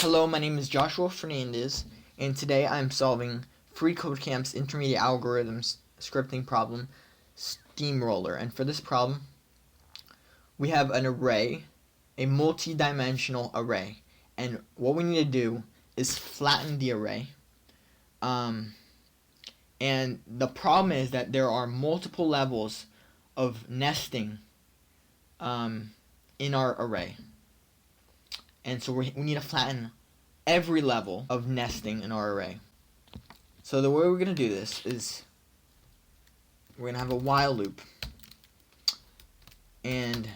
Hello, my name is Joshua Fernandez, and today I'm solving Freecodecamp's intermediate algorithms scripting problem, Steamroller. And for this problem, we have an array, a multi-dimensional array, and what we need to do is flatten the array. And the problem is that there are multiple levels of nesting in our array. And so we need to flatten every level of nesting in our array. So the way we're going to do this is we're going to have a while loop. And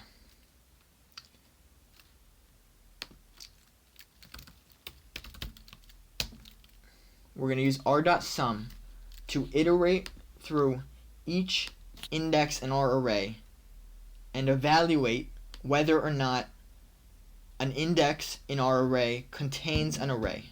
we're going to use r.sum to iterate through each index in our array and evaluate whether or not an index in our array contains an array.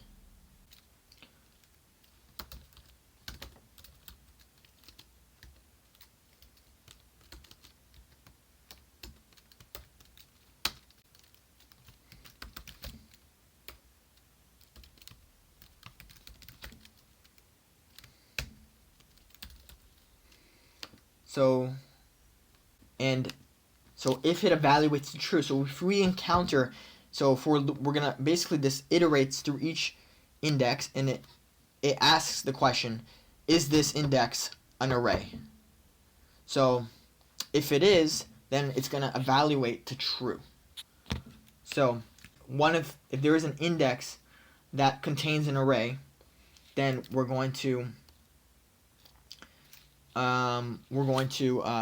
So if it evaluates true, so if we encounter, so if we're gonna basically this iterates through each index and it asks the question, is this index an array? So if it is, then it's gonna evaluate to true. So if there is an index that contains an array, then we're going to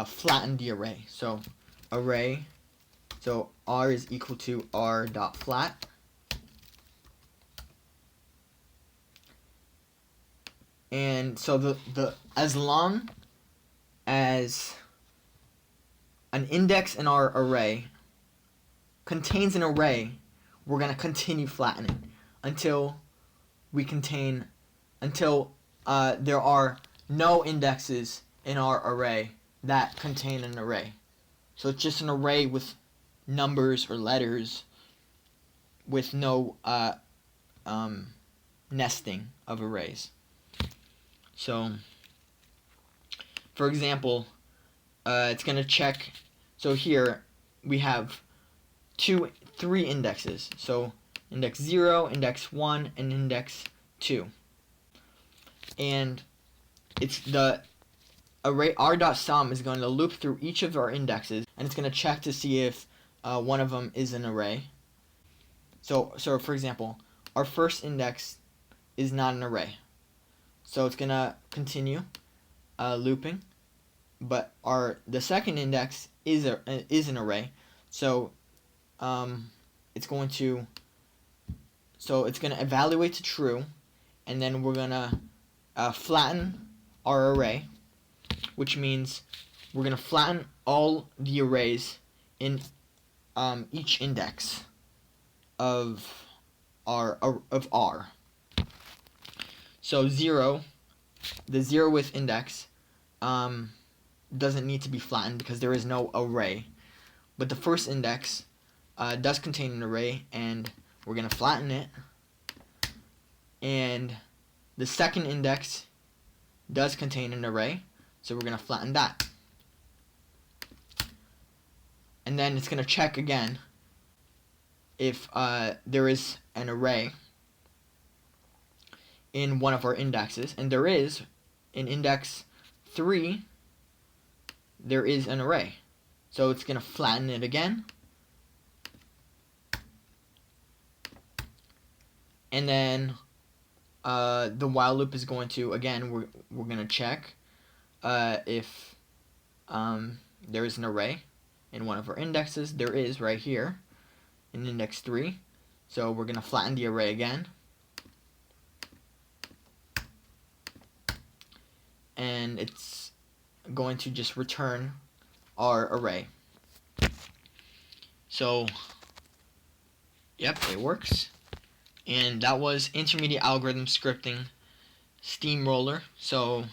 flatten the array. So array, so r is equal to r.flat, and so the as long as an index in our array contains an array, we're gonna continue flattening until there are no indexes in our array that contain an array. So it's just an array with numbers or letters with no nesting of arrays. So for example, it's going to check, so here we have three indexes. So index 0, index 1, and index 2. And it's the array r.sum is going to loop through each of our indexes, and it's going to check to see if one of them is an array. So for example, our first index is not an array, so it's going to continue looping. But the second index is an array, so it's going to evaluate to true, and then we're going to flatten our array, which means we're going to flatten all the arrays in each index of R. So the 0th index doesn't need to be flattened because there is no array, but the first index does contain an array, and we're going to flatten it. And the second index does contain an array, so we're going to flatten that. And then it's going to check again if there is an array in one of our indexes, and there is. In index 3 there is an array, so it's going to flatten it again. And then the while loop is going to, again, we're going to check if there is an array in one of our indexes. There is right here in index 3, so we're going to flatten the array again. And it's going to just return our array. So yep, it works. And that was intermediate algorithm scripting, Steamroller. So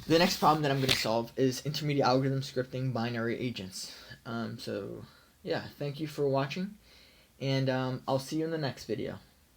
the next problem that I'm going to solve is intermediate algorithm scripting binary agents. So yeah, thank you for watching, and I'll see you in the next video.